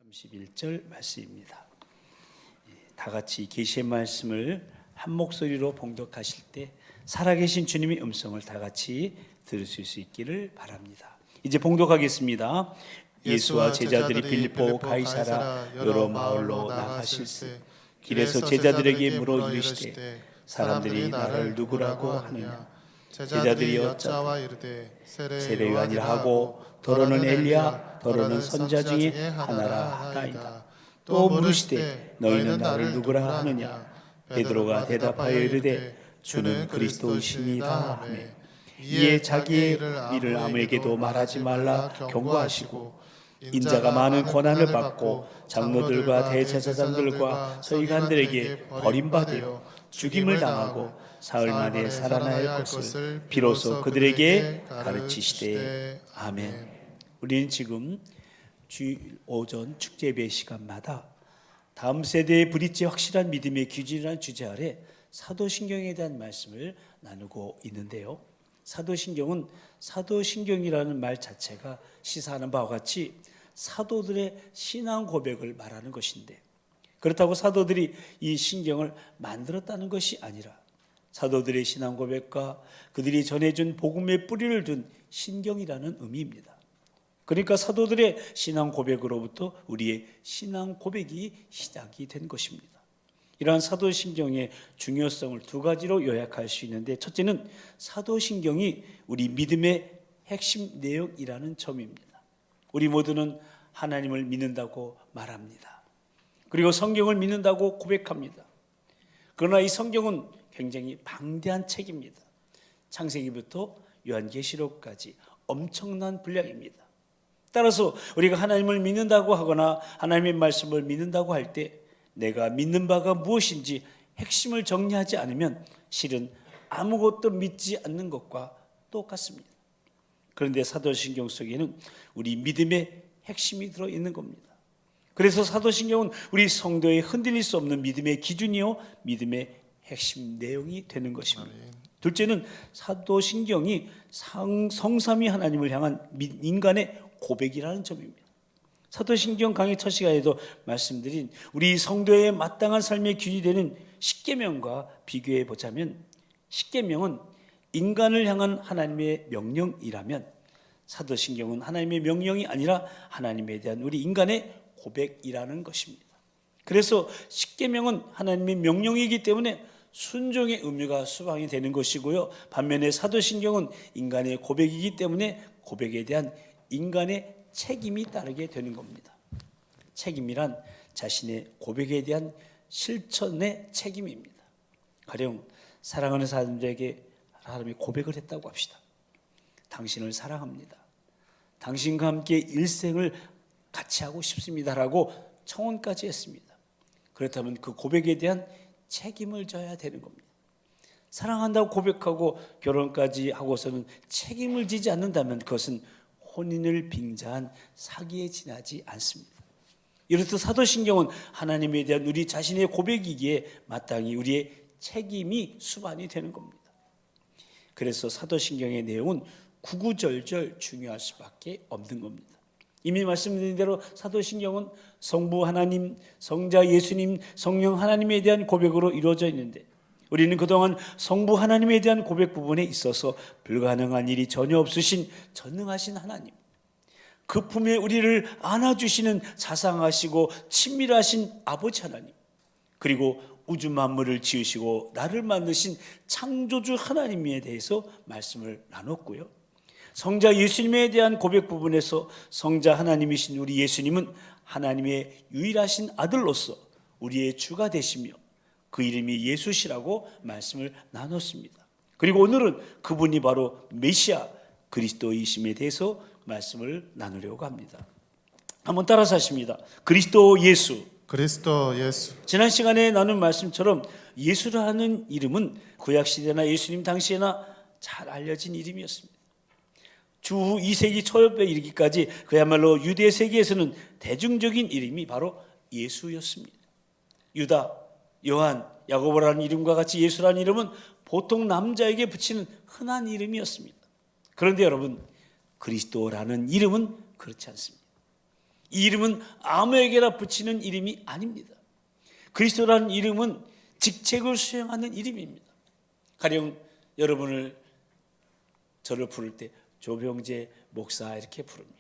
31절 말씀입니다. 다 같이 계시의 말씀을 한 목소리로 봉독하실 때 살아계신 주님의 음성을 다 같이 들으실 수 있기를 바랍니다. 이제 봉독하겠습니다. 예수와 제자들이 빌립보 가이사라 여러 마을로 나가실세 길에서 제자들에게 물어 이르시되 사람들이 나를 누구라고 하느냐. 제자들이 여짜와 이르되 세례 요한이라 하고 더러는 엘리야 더러는 선자 중에 하나라 하나이다. 또 물으시되 너희는 나를 누구라 하느냐. 베드로가 대답하여 이르되 주는 그리스도이시니이다 하며 이에 자기의 일을 아무에게도 말하지 말라 경고하시고 인자가 많은 고난을 받고 장로들과 대제사장들과 서기관들에게 버림받아 죽임을 당하고 사흘 만에 살아나야 할 것을 비로소 그들에게 가르치시되 아멘. 우리는 지금 주일 오전 축제배 시간마다 다음 세대의 브릿지의 확실한 믿음의 기준이라는 주제 아래 사도신경에 대한 말씀을 나누고 있는데요. 사도신경이라는 말 자체가 시사하는 바와 같이 사도들의 신앙 고백을 말하는 것인데, 그렇다고 사도들이 이 신경을 만들었다는 것이 아니라 사도들의 신앙 고백과 그들이 전해준 복음의 뿌리를 둔 신경이라는 의미입니다. 그러니까 사도들의 신앙 고백으로부터 우리의 신앙 고백이 시작이 된 것입니다. 이러한 사도신경의 중요성을 두 가지로 요약할 수 있는데, 첫째는 사도신경이 우리 믿음의 핵심 내용이라는 점입니다. 우리 모두는 하나님을 믿는다고 말합니다. 그리고 성경을 믿는다고 고백합니다. 그러나 이 성경은 굉장히 방대한 책입니다. 창세기부터 요한계시록까지 엄청난 분량입니다. 따라서 우리가 하나님을 믿는다고 하거나 하나님의 말씀을 믿는다고 할 때 내가 믿는 바가 무엇인지 핵심을 정리하지 않으면 실은 아무것도 믿지 않는 것과 똑같습니다. 그런데 사도신경 속에는 우리 믿음의 핵심이 들어있는 겁니다. 그래서 사도신경은 우리 성도의 흔들릴 수 없는 믿음의 기준이요 믿음의 핵심 내용이 되는 것입니다. 둘째는 사도신경이 성삼위 하나님을 향한 인간의 고백이라는 점입니다. 사도신경 강의 첫 시간에도 말씀드린 우리 성도의 마땅한 삶의 기준이 되는 십계명과 비교해 보자면, 십계명은 인간을 향한 하나님의 명령이라면 사도신경은 하나님의 명령이 아니라 하나님에 대한 우리 인간의 고백이라는 것입니다. 그래서 십계명은 하나님의 명령이기 때문에 순종의 의무가 수반이 되는 것이고요, 반면에 사도신경은 인간의 고백이기 때문에 고백에 대한 인간의 책임이 따르게 되는 겁니다. 책임이란 자신의 고백에 대한 실천의 책임입니다. 가령 사랑하는 사람들에게 사람이 고백을 했다고 합시다. 당신을 사랑합니다. 당신과 함께 일생을 같이 하고 싶습니다라고 청혼까지 했습니다. 그렇다면 그 고백에 대한 책임을 져야 되는 겁니다. 사랑한다고 고백하고 결혼까지 하고서는 책임을 지지 않는다면 그것은 혼인을 빙자한 사기에 지나지 않습니다. 이렇듯 사도신경은 하나님에 대한 우리 자신의 고백이기에 마땅히 우리의 책임이 수반이 되는 겁니다. 그래서 사도신경의 내용은 구구절절 중요할 수밖에 없는 겁니다. 이미 말씀드린 대로 사도신경은 성부 하나님, 성자 예수님, 성령 하나님에 대한 고백으로 이루어져 있는데, 우리는 그동안 성부 하나님에 대한 고백 부분에 있어서 불가능한 일이 전혀 없으신 전능하신 하나님, 그 품에 우리를 안아주시는 자상하시고 친밀하신 아버지 하나님, 그리고 우주 만물을 지으시고 나를 만드신 창조주 하나님에 대해서 말씀을 나눴고요, 성자 예수님에 대한 고백 부분에서 성자 하나님이신 우리 예수님은 하나님의 유일하신 아들로서 우리의 주가 되시며 그 이름이 예수시라고 말씀을 나눴습니다. 그리고 오늘은 그분이 바로 메시아 그리스도이심에 대해서 말씀을 나누려고 합니다. 한번 따라서 하십니다. 그리스도 예수. 지난 시간에 나눈 말씀처럼 예수라는 이름은 구약시대나 예수님 당시에나 잘 알려진 이름이었습니다. 주후 2세기 초엽에 이르기까지 그야말로 유대 세계에서는 대중적인 이름이 바로 예수였습니다. 유다, 요한, 야고보라는 이름과 같이 예수라는 이름은 보통 남자에게 붙이는 흔한 이름이었습니다. 그런데 여러분, 그리스도라는 이름은 그렇지 않습니다. 이 이름은 아무에게나 붙이는 이름이 아닙니다. 그리스도라는 이름은 직책을 수행하는 이름입니다. 가령 여러분을 저를 부를 때 조병재 목사 이렇게 부릅니다.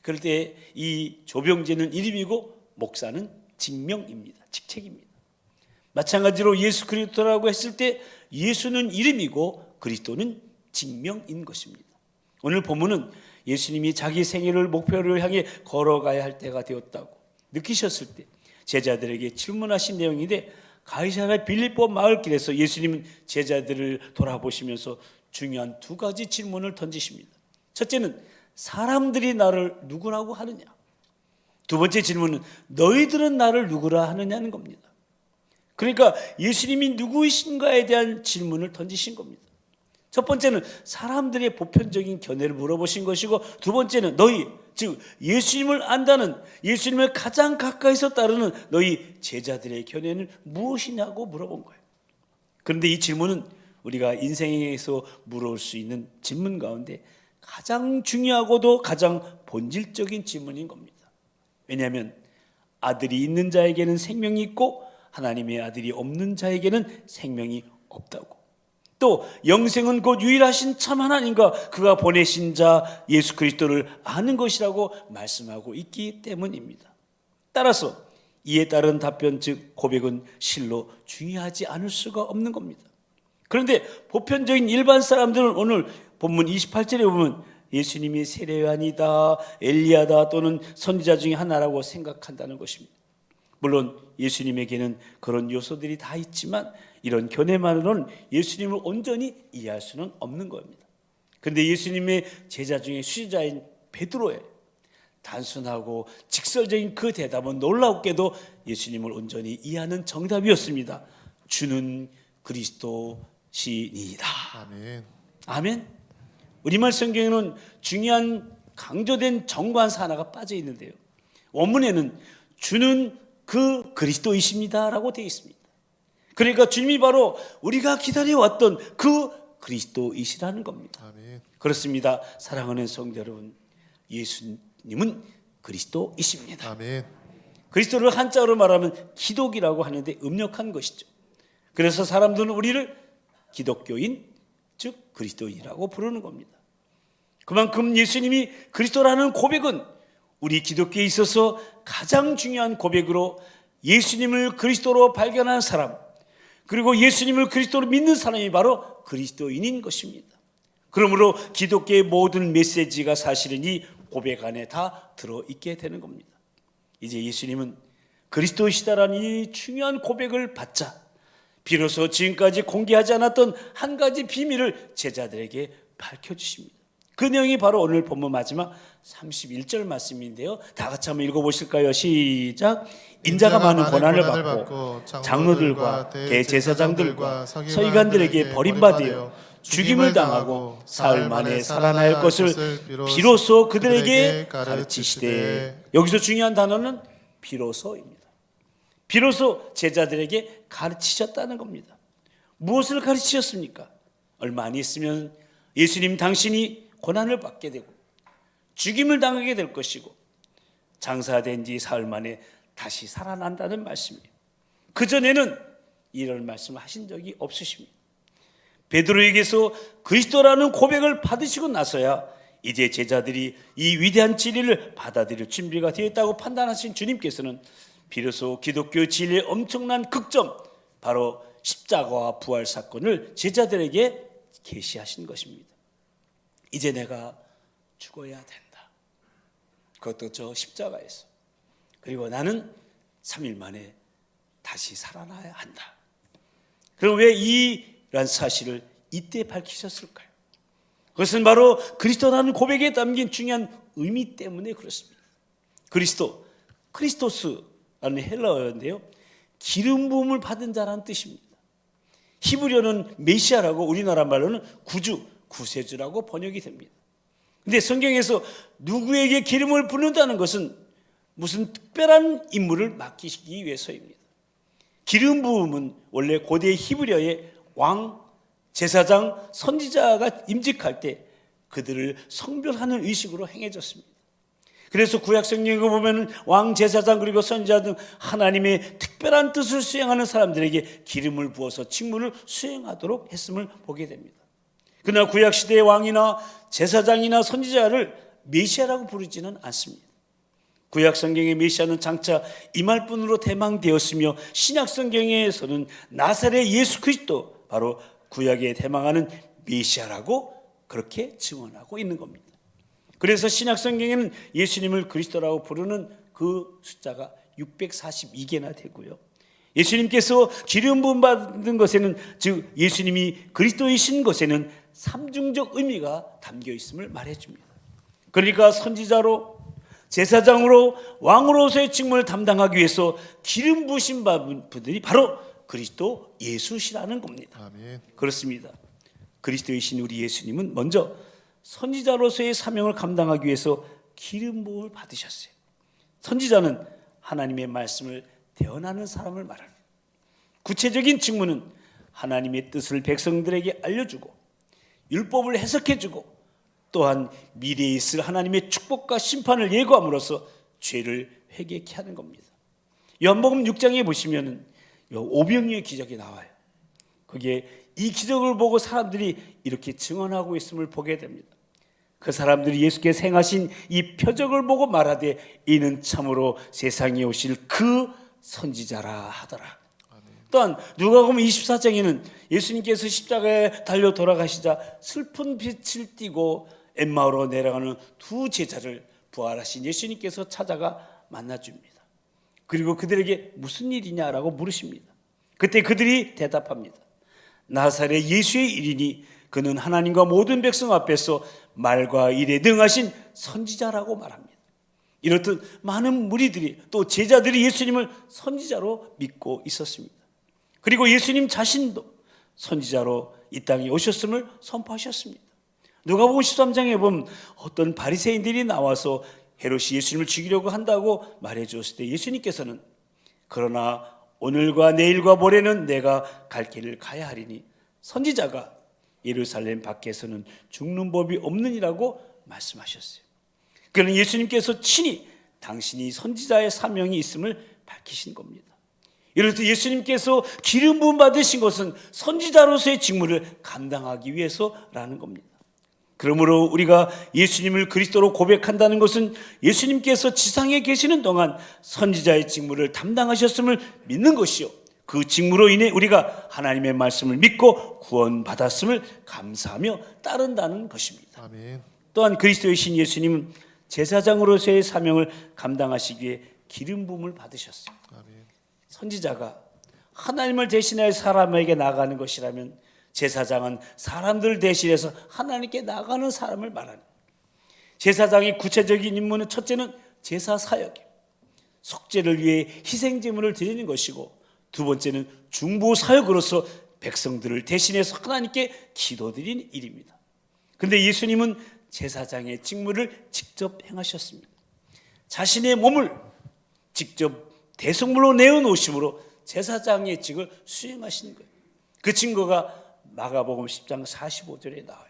그럴 때 이 조병재는 이름이고 목사는 직명입니다. 직책입니다. 마찬가지로 예수 그리스도라고 했을 때 예수는 이름이고 그리스도는 직명인 것입니다. 오늘 본문은 예수님이 자기 생애를 목표를 향해 걸어가야 할 때가 되었다고 느끼셨을 때 제자들에게 질문하신 내용인데, 가이사랴 빌립보 마을길에서 예수님은 제자들을 돌아보시면서 중요한 두 가지 질문을 던지십니다. 첫째는 사람들이 나를 누구라고 하느냐? 두 번째 질문은 너희들은 나를 누구라 하느냐는 겁니다. 그러니까 예수님이 누구이신가에 대한 질문을 던지신 겁니다. 첫 번째는 사람들의 보편적인 견해를 물어보신 것이고, 두 번째는 너희, 즉 예수님을 안다는, 예수님을 가장 가까이서 따르는 너희 제자들의 견해는 무엇이냐고 물어본 거예요. 그런데 이 질문은 우리가 인생에서 물어볼 수 있는 질문 가운데 가장 중요하고도 가장 본질적인 질문인 겁니다. 왜냐하면 아들이 있는 자에게는 생명이 있고 하나님의 아들이 없는 자에게는 생명이 없다고, 또 영생은 곧 유일하신 참 하나님과 그가 보내신 자 예수 그리스도를 아는 것이라고 말씀하고 있기 때문입니다. 따라서 이에 따른 답변, 즉 고백은 실로 중요하지 않을 수가 없는 겁니다. 그런데 보편적인 일반 사람들은 오늘 본문 28절에 보면 예수님이 세례요한이다, 엘리야다 또는 선지자 중에 하나라고 생각한다는 것입니다. 물론 예수님에게는 그런 요소들이 다 있지만 이런 견해만으로는 예수님을 온전히 이해할 수는 없는 겁니다. 그런데 예수님의 제자 중에 수제자인 베드로의 단순하고 직설적인 그 대답은 놀랍게도 예수님을 온전히 이해하는 정답이었습니다. 주는 그리스도시니이다. 아멘. 아멘. 우리말 성경에는 중요한 강조된 정관사 하나가 빠져 있는데요, 원문에는 주는 그 그리스도이십니다라고 되어 있습니다. 그러니까 주님이 바로 우리가 기다려왔던 그 그리스도이시라는 겁니다. 아멘. 그렇습니다. 사랑하는 성도 여러분, 예수님은 그리스도이십니다. 아멘. 그리스도를 한자로 말하면 기독이라고 하는데 음력한 것이죠. 그래서 사람들은 우리를 기독교인, 즉 그리스도인이라고 부르는 겁니다. 그만큼 예수님이 그리스도라는 고백은 우리 기독교에 있어서 가장 중요한 고백으로, 예수님을 그리스도로 발견한 사람, 그리고 예수님을 그리스도로 믿는 사람이 바로 그리스도인인 것입니다. 그러므로 기독교의 모든 메시지가 사실은 이 고백 안에 다 들어있게 되는 겁니다. 이제 예수님은 그리스도시다라는 이 중요한 고백을 받자 비로소 지금까지 공개하지 않았던 한 가지 비밀을 제자들에게 밝혀주십니다. 그 내용이 바로 오늘 본문 마지막 31절 말씀인데요, 다 같이 한번 읽어보실까요? 시작. 인자가 많은 고난을 받고 장로들과 대제사장들과 서기관들에게 버림받아 죽임을 당하고 사흘 만에 살아날 것을 비로소 그들에게 가르치시되, 여기서 중요한 단어는 비로소입니다. 비로소 제자들에게 가르치셨다는 겁니다. 무엇을 가르치셨습니까? 얼마 안 있으면 예수님 당신이 고난을 받게 되고 죽임을 당하게 될 것이고 장사된 지 사흘 만에 다시 살아난다는 말씀이에요. 그전에는 이런 말씀을 하신 적이 없으십니다. 베드로에게서 그리스도라는 고백을 받으시고 나서야 이제 제자들이 이 위대한 진리를 받아들일 준비가 되었다고 판단하신 주님께서는 비로소 기독교 진리의 엄청난 극점, 바로 십자가와 부활 사건을 제자들에게 계시하신 것입니다. 이제 내가 죽어야 된다. 그것도 저 십자가에서. 그리고 나는 3일 만에 다시 살아나야 한다. 그럼 왜 이런 사실을 이때 밝히셨을까요? 그것은 바로 그리스도라는 고백에 담긴 중요한 의미 때문에 그렇습니다. 그리스도, 크리스토스라는 헬라어인데요, 기름 부음을 받은 자라는 뜻입니다. 히브리어는 메시아라고, 우리나라 말로는 구주, 구세주라고 번역이 됩니다. 근데 성경에서 누구에게 기름을 붓는다는 것은 무슨 특별한 임무를 맡기시기 위해서입니다. 기름 부음은 원래 고대 히브리어의 왕, 제사장, 선지자가 임직할 때 그들을 성별하는 의식으로 행해졌습니다. 그래서 구약 성경에 보면 왕, 제사장 그리고 선지자 등 하나님의 특별한 뜻을 수행하는 사람들에게 기름을 부어서 직무를 수행하도록 했음을 보게 됩니다. 그러나 구약 시대의 왕이나 제사장이나 선지자를 메시아라고 부르지는 않습니다. 구약 성경의 메시아는 장차 임할 분으로 대망되었으며 신약 성경에서는 나사렛 예수 그리스도, 바로 구약에 대망하는 메시아라고 그렇게 증언하고 있는 겁니다. 그래서 신약 성경에는 예수님을 그리스도라고 부르는 그 숫자가 642개나 되고요. 예수님께서 기름 부음 받은 것에는, 즉 예수님이 그리스도이신 것에는 삼중적 의미가 담겨 있음을 말해줍니다. 그러니까 선지자로, 제사장으로, 왕으로서의 직무를 담당하기 위해서 기름 부으신 분들이 바로 그리스도 예수시라는 겁니다. 아멘. 그렇습니다. 그리스도이신 우리 예수님은 먼저 선지자로서의 사명을 감당하기 위해서 기름 부음을 받으셨어요. 선지자는 하나님의 말씀을 대언하는 사람을 말합니다. 구체적인 직무는 하나님의 뜻을 백성들에게 알려주고 율법을 해석해주고 또한 미래에 있을 하나님의 축복과 심판을 예고함으로써 죄를 회개케 하는 겁니다. 요한복음 6장에 보시면 오병이의 기적이 나와요. 그게 이 기적을 보고 사람들이 이렇게 증언하고 있음을 보게 됩니다. 그 사람들이 예수께서 행하신 이 표적을 보고 말하되 이는 참으로 세상에 오실 그 선지자라 하더라. 또한 누가복음 24장에는 예수님께서 십자가에 달려 돌아가시자 슬픈 빛을 띠고 엠마오로 내려가는 두 제자를 부활하신 예수님께서 찾아가 만나줍니다. 그리고 그들에게 무슨 일이냐라고 물으십니다. 그때 그들이 대답합니다. 나사렛 예수의 일이니 그는 하나님과 모든 백성 앞에서 말과 일에 능하신 선지자라고 말합니다. 이렇듯 많은 무리들이 또 제자들이 예수님을 선지자로 믿고 있었습니다. 그리고 예수님 자신도 선지자로 이 땅에 오셨음을 선포하셨습니다. 누가복음 13장에 보면 어떤 바리새인들이 나와서 헤롯이 예수님을 죽이려고 한다고 말해주었을 때 예수님께서는 그러나 오늘과 내일과 모레는 내가 갈 길을 가야 하리니 선지자가 예루살렘 밖에서는 죽는 법이 없느니라고 말씀하셨어요. 그는 예수님께서 친히 당신이 선지자의 사명이 있음을 밝히신 겁니다. 이럴 때 예수님께서 기름 부음 받으신 것은 선지자로서의 직무를 감당하기 위해서라는 겁니다. 그러므로 우리가 예수님을 그리스도로 고백한다는 것은 예수님께서 지상에 계시는 동안 선지자의 직무를 담당하셨음을 믿는 것이요, 그 직무로 인해 우리가 하나님의 말씀을 믿고 구원받았음을 감사하며 따른다는 것입니다. 아멘. 또한 그리스도이신 예수님은 제사장으로서의 사명을 감당하시기에 기름 부음을 받으셨어요. 아멘. 선지자가 하나님을 대신하여 사람에게 나가는 것이라면 제사장은 사람들 대신해서 하나님께 나가는 사람을 말하는, 제사장의 구체적인 임무는 첫째는 제사 사역이에요. 속죄를 위해 희생제물을 드리는 것이고, 두 번째는 중보 사역으로서 백성들을 대신해서 하나님께 기도드리는 일입니다. 그런데 예수님은 제사장의 직무를 직접 행하셨습니다. 자신의 몸을 직접 대속물로 내어놓으심으로 제사장의 직을 수행하신 거예요. 그 증거가 마가복음 10장 45절에 나와요.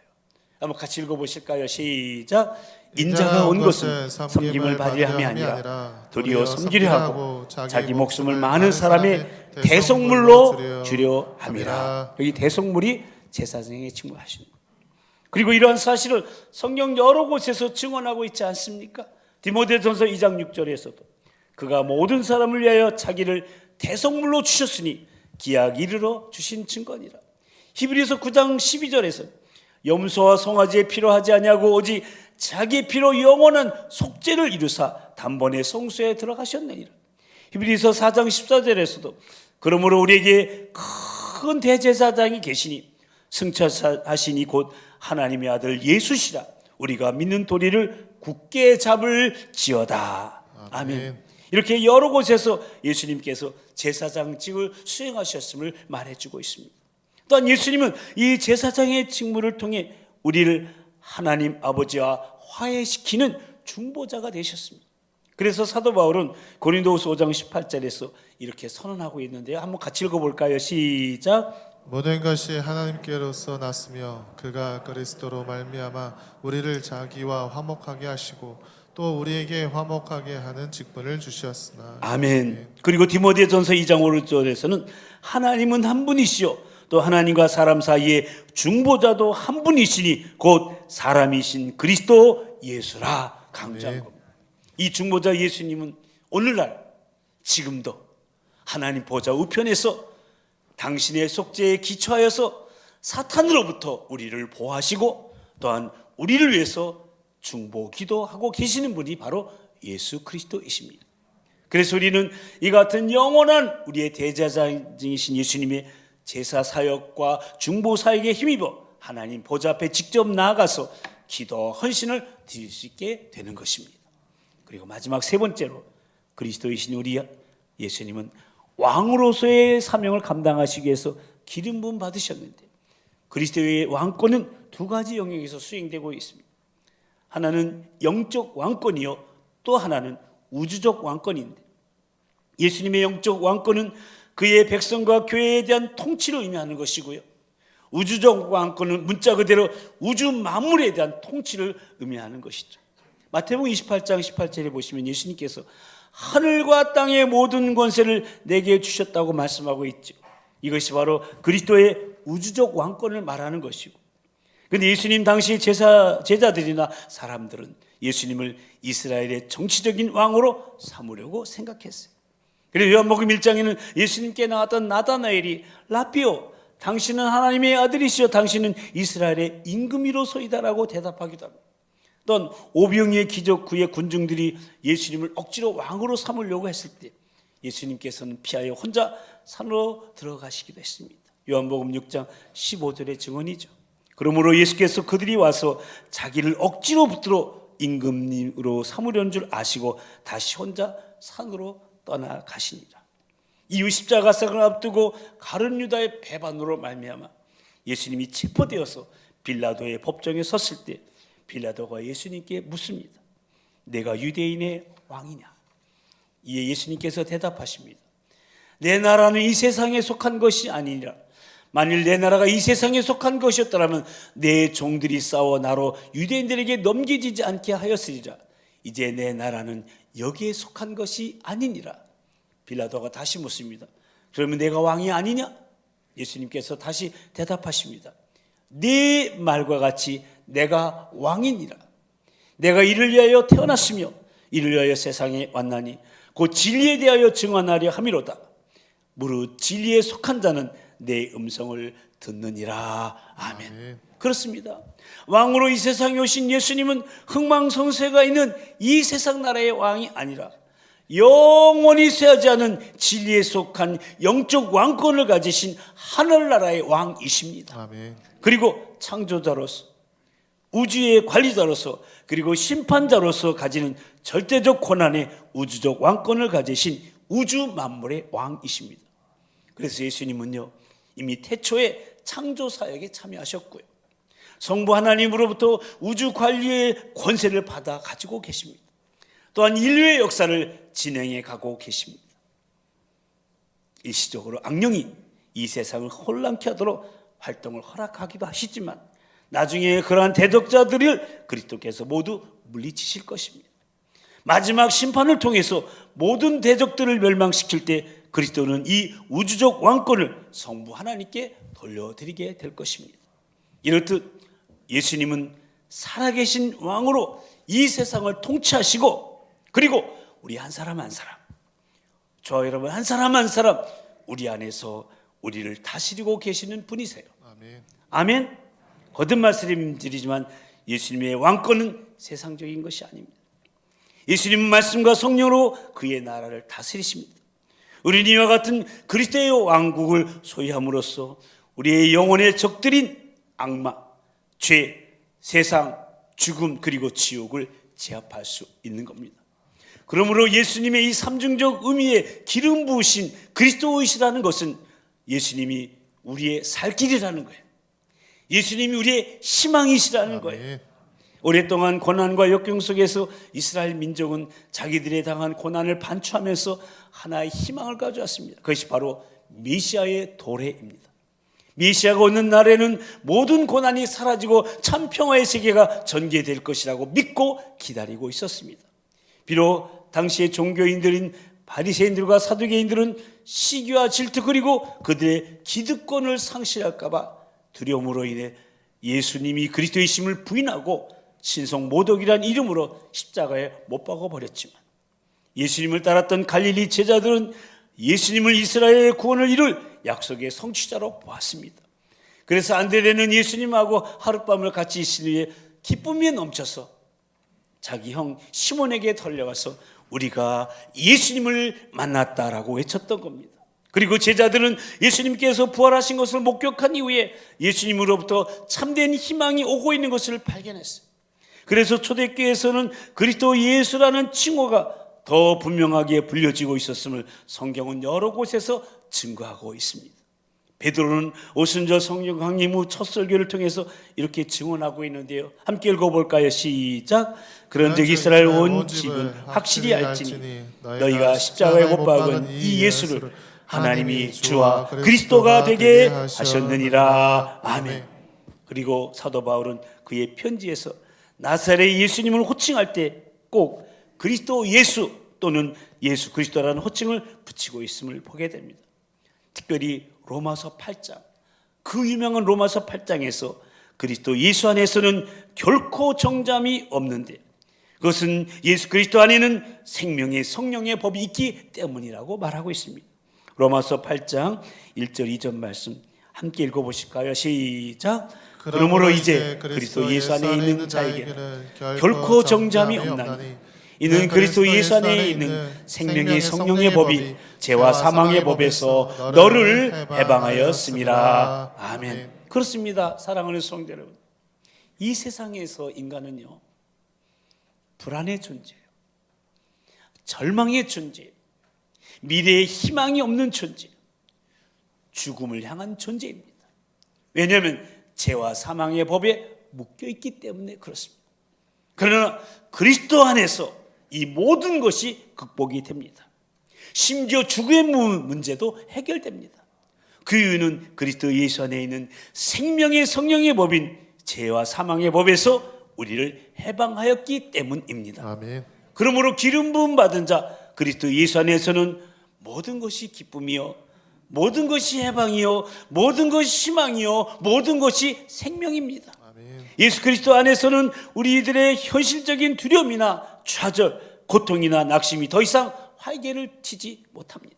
한번 같이 읽어보실까요? 시작. 인자가 온 것은 섬김을 받으려 함이 아니라 도리어 섬기려 하고 자기 목숨을 많은 사람의 대속물로 주려 함이라. 여기 대속물이 제사장의 직무를 하시는 거예요. 그리고 이러한 사실을 성경 여러 곳에서 증언하고 있지 않습니까? 디모데전서 2장 6절에서도 그가 모든 사람을 위하여 자기를 대속물로 주셨으니 기약 이르러 주신 증거니라. 히브리서 9장 12절에서 염소와 송아지의 피로 하지 아니하고 오직 자기 피로 영원한 속죄를 이루사 단번에 성소에 들어가셨느니라. 히브리서 4장 14절에서도 그러므로 우리에게 큰 대제사장이 계시니 승천하시니 곧 하나님의 아들 예수시라. 우리가 믿는 도리를 굳게 잡을지어다. 아멘. 이렇게 여러 곳에서 예수님께서 제사장직을 수행하셨음을 말해주고 있습니다. 또한 예수님은 이 제사장의 직무를 통해 우리를 하나님 아버지와 화해시키는 중보자가 되셨습니다. 그래서 사도 바울은 고린도후서 5장 18절에서 이렇게 선언하고 있는데요. 한번 같이 읽어볼까요? 시작. 모든 것이 하나님께로서 났으며 그가 그리스도로 말미암아 우리를 자기와 화목하게 하시고 또 우리에게 화목하게 하는 직분을 주셨으나. 아멘. 그리고 디모데전서 2장 5절에서는 하나님은 한 분이시요 또 하나님과 사람 사이에 중보자도 한 분이시니 곧 사람이신 그리스도 예수라 강조한 겁니다. 이 중보자 예수님은 오늘날 지금도 하나님 보좌 우편에서 당신의 속죄에 기초하여서 사탄으로부터 우리를 보호하시고 또한 우리를 위해서 중보 기도하고 계시는 분이 바로 예수 그리스도이십니다. 그래서 우리는 이 같은 영원한 우리의 대제사장이신 예수님의 제사 사역과 중보 사역에 힘입어 하나님 보좌 앞에 직접 나아가서 기도 헌신을 드릴 수 있게 되는 것입니다. 그리고 마지막 세 번째로 그리스도이신 우리 예수님은 왕으로서의 사명을 감당하시기 위해서 기름 부음 받으셨는데 그리스도의 왕권은 두 가지 영역에서 수행되고 있습니다. 하나는 영적 왕권이요 또 하나는 우주적 왕권인데 예수님의 영적 왕권은 그의 백성과 교회에 대한 통치를 의미하는 것이고요, 우주적 왕권은 문자 그대로 우주 만물에 대한 통치를 의미하는 것이죠. 마태복음 28장 18절에 보시면 예수님께서 하늘과 땅의 모든 권세를 내게 주셨다고 말씀하고 있죠. 이것이 바로 그리스도의 우주적 왕권을 말하는 것이고, 그런데 예수님 당시 제자들이나 사람들은 예수님을 이스라엘의 정치적인 왕으로 삼으려고 생각했어요. 그래서 요한복음 1장에는 예수님께 나왔던 나다나엘이 라비오, 당신은 하나님의 아들이시여 당신은 이스라엘의 임금이로소이다라고 대답하기도 합니다. 또한 오병이의 기적 후에 군중들이 예수님을 억지로 왕으로 삼으려고 했을 때 예수님께서는 피하여 혼자 산으로 들어가시기도 했습니다. 요한복음 6장 15절의 증언이죠. 그러므로 예수께서 그들이 와서 자기를 억지로 붙들어 임금님으로 삼으려는 줄 아시고 다시 혼자 산으로 떠나가시니라. 이후 십자가상을 앞두고 가룟 유다의 배반으로 말미암아 예수님이 체포되어서 빌라도의 법정에 섰을 때 빌라도가 예수님께 묻습니다. 내가 유대인의 왕이냐? 이에 예수님께서 대답하십니다. 내 나라는 이 세상에 속한 것이 아니니라. 만일 내 나라가 이 세상에 속한 것이었더라면 내 종들이 싸워 나로 유대인들에게 넘겨지지 않게 하였으리라. 이제 내 나라는 여기에 속한 것이 아니니라. 빌라도가 다시 묻습니다. 그러면 내가 왕이 아니냐? 예수님께서 다시 대답하십니다. 네 말과 같이 내가 왕이니라. 내가 이를 위하여 태어났으며 이를 위하여 세상에 왔나니 곧 진리에 대하여 증언하려 함이로다. 무릇 진리에 속한 자는 내 음성을 듣느니라. 아멘. 그렇습니다. 왕으로 이 세상에 오신 예수님은 흥망성쇠가 있는 이 세상 나라의 왕이 아니라 영원히 쇠하지 않은 진리에 속한 영적 왕권을 가지신 하늘나라의 왕이십니다. 아멘. 그리고 창조자로서 우주의 관리자로서 그리고 심판자로서 가지는 절대적 권한의 우주적 왕권을 가지신 우주 만물의 왕이십니다. 그래서 예수님은요 이미 태초에 창조 사역에 참여하셨고요, 성부 하나님으로부터 우주 관리의 권세를 받아 가지고 계십니다. 또한 인류의 역사를 진행해 가고 계십니다. 일시적으로 악령이 이 세상을 혼란케 하도록 활동을 허락하기도 하시지만 나중에 그러한 대적자들을 그리스도께서 모두 물리치실 것입니다. 마지막 심판을 통해서 모든 대적들을 멸망시킬 때 그리스도는 이 우주적 왕권을 성부 하나님께 돌려드리게 될 것입니다. 이렇듯 예수님은 살아계신 왕으로 이 세상을 통치하시고 그리고 우리 한 사람 한 사람, 저와 여러분 한 사람 한 사람 우리 안에서 우리를 다스리고 계시는 분이세요. 아멘. 아멘. 거듭 말씀드리지만 예수님의 왕권은 세상적인 것이 아닙니다. 예수님은 말씀과 성령으로 그의 나라를 다스리십니다. 우리는 이와 같은 그리스도의 왕국을 소유함으로써 우리의 영혼의 적들인 악마, 죄, 세상, 죽음 그리고 지옥을 제압할 수 있는 겁니다. 그러므로 예수님의 이 삼중적 의미의 기름 부으신 그리스도이시라는 것은 예수님이 우리의 살 길이라는 거예요. 예수님이 우리의 희망이시라는 거예요. 오랫동안 고난과 역경 속에서 이스라엘 민족은 자기들의 당한 고난을 반추하면서 하나의 희망을 가져왔습니다. 그것이 바로 메시아의 도래입니다. 메시아가 오는 날에는 모든 고난이 사라지고 참 평화의 세계가 전개될 것이라고 믿고 기다리고 있었습니다. 비록 당시의 종교인들인 바리새인들과 사두개인들은 시기와 질투 그리고 그들의 기득권을 상실할까 봐 두려움으로 인해 예수님이 그리스도이심을 부인하고 신성 모독이란 이름으로 십자가에 못 박아 버렸지만, 예수님을 따랐던 갈릴리 제자들은 예수님을 이스라엘의 구원을 이룰 약속의 성취자로 보았습니다. 그래서 안드레는 예수님하고 하룻밤을 같이 있은 후에 기쁨이 넘쳐서 자기 형 시몬에게 달려가서 우리가 예수님을 만났다라고 외쳤던 겁니다. 그리고 제자들은 예수님께서 부활하신 것을 목격한 이후에 예수님으로부터 참된 희망이 오고 있는 것을 발견했어요. 그래서 초대교회에서는 그리스도 예수라는 칭호가 더 분명하게 불려지고 있었음을 성경은 여러 곳에서 증거하고 있습니다. 베드로는 오순절 성령 강림 후 첫 설교를 통해서 이렇게 증언하고 있는데요. 함께 읽어볼까요? 시작. 그런즉 이스라엘 온 집은 확실히 알지니 너희가 십자가에 못 박은 이 예수를 하나님이 주와 그리스도가 되게 하셨느니라. 아멘. 그리고 사도 바울은 그의 편지에서 나사렛 예수님을 호칭할 때 꼭 그리스도 예수 또는 예수 그리스도라는 호칭을 붙이고 있음을 보게 됩니다. 특별히 로마서 8장, 그 유명한 로마서 8장에서 그리스도 예수 안에서는 결코 정잠이 없는데 그것은 예수 그리스도 안에는 생명의 성령의 법이 있기 때문이라고 말하고 있습니다. 로마서 8장 1절 2절 말씀 함께 읽어보실까요? 시작. 그러므로 이제 그리스도 예수 안에 있는 자에게는 결코 정잠이 없나니 이는 그리스도 예수 안에 있는 생명의 성령의 법이 죄와 사망의 법에서 너를 해방하였습니다. 아멘. 그렇습니다. 사랑하는 성도 여러분, 이 세상에서 인간은요 불안의 존재예요. 절망의 존재예요. 미래에 희망이 없는 존재예요. 죽음을 향한 존재입니다. 왜냐하면 죄와 사망의 법에 묶여있기 때문에 그렇습니다. 그러나 그리스도 안에서 이 모든 것이 극복이 됩니다. 심지어 죽음의 문제도 해결됩니다. 그 이유는 그리스도 예수 안에 있는 생명의 성령의 법인 죄와 사망의 법에서 우리를 해방하였기 때문입니다. 아멘. 그러므로 기름 부음 받은 자 그리스도 예수 안에서는 모든 것이 기쁨이요, 모든 것이 해방이요, 모든 것이 희망이요, 모든 것이 생명입니다. 아멘. 예수 그리스도 안에서는 우리들의 현실적인 두려움이나 좌절, 고통이나 낙심이 더 이상 활개를 치지 못합니다.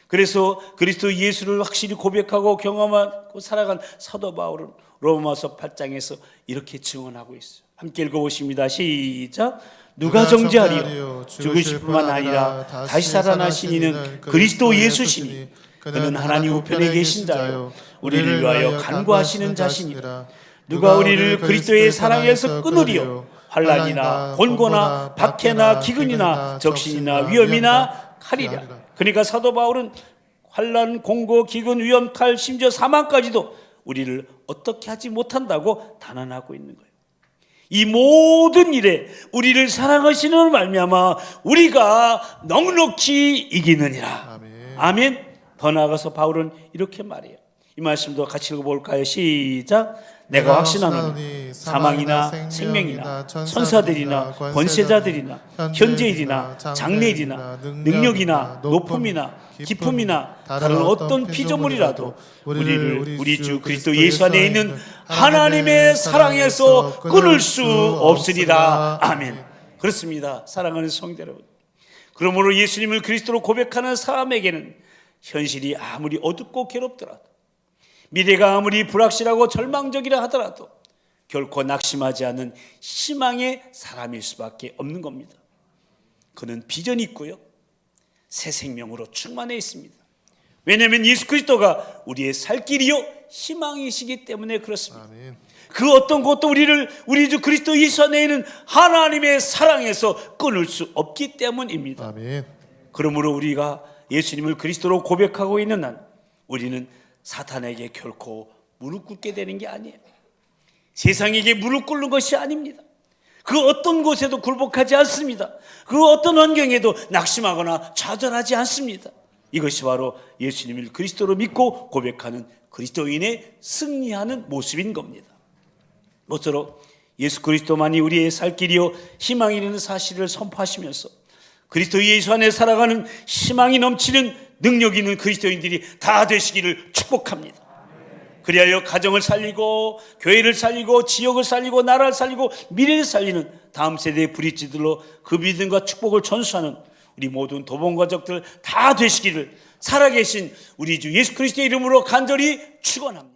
그래서 그리스도 예수를 확실히 고백하고 경험하고 살아간 사도 바울은 로마서 8장에서 이렇게 증언하고 있어요. 함께 읽어보십니다. 시작. 누가 정죄하리요? 죽으실 뿐만 아니라 다시 살아나신 이는 그리스도 예수시니 그는 하나님 우편에 계신 자요 우리를 위하여 간구하시는 자시니라. 누가 우리를 그리스도의 사랑에서 끊으리요? 환난이나 곤고나 박해나 기근이나 적신이나 위험이나 칼이라. 그러니까 사도 바울은 환난, 공고, 기근, 위험, 칼, 심지어 사망까지도 우리를 어떻게 하지 못한다고 단언하고 있는 거예요. 이 모든 일에 우리를 사랑하시는 말미암아 우리가 넉넉히 이기느니라. 아멘. 아멘. 더 나아가서 바울은 이렇게 말해요. 이 말씀도 같이 읽어볼까요? 시작. 내가 확신하노니 사망이나 생명이나 천사들이나 권세자들이나 현재일이나 장래일이나 능력이나 높음이나 기쁨이나 다른 어떤 피조물이라도 우리를 우리 주 그리스도 예수 안에 있는 하나님의 사랑에서 끊을 수 없으리라. 아멘. 그렇습니다. 사랑하는 성도 여러분, 그러므로 예수님을 그리스도로 고백하는 사람에게는 현실이 아무리 어둡고 괴롭더라도, 미래가 아무리 불확실하고 절망적이라 하더라도 결코 낙심하지 않는 희망의 사람일 수밖에 없는 겁니다. 그는 비전이 있고요, 새 생명으로 충만해 있습니다. 왜냐하면 예수 그리스도가 우리의 살 길이요 희망이시기 때문에 그렇습니다. 아멘. 그 어떤 것도 우리를 우리 주 그리스도 예수 안에 있는 하나님의 사랑에서 끊을 수 없기 때문입니다. 아멘. 그러므로 우리가 예수님을 그리스도로 고백하고 있는 한 우리는 사탄에게 결코 무릎 꿇게 되는 게 아니에요. 세상에게 무릎 꿇는 것이 아닙니다. 그 어떤 곳에도 굴복하지 않습니다. 그 어떤 환경에도 낙심하거나 좌절하지 않습니다. 이것이 바로 예수님을 그리스도로 믿고 고백하는 그리스도인의 승리하는 모습인 겁니다. 모쪼록 예수 그리스도만이 우리의 살 길이요 희망이라는 사실을 선포하시면서 그리스도 예수 안에 살아가는 희망이 넘치는 능력 있는 그리스도인들이 다 되시기를 축복합니다. 그리하여 가정을 살리고 교회를 살리고 지역을 살리고 나라를 살리고 미래를 살리는 다음 세대의 브릿지들로 그 믿음과 축복을 전수하는 우리 모든 도봉가족들 다 되시기를 살아계신 우리 주 예수 그리스도의 이름으로 간절히 축원합니다.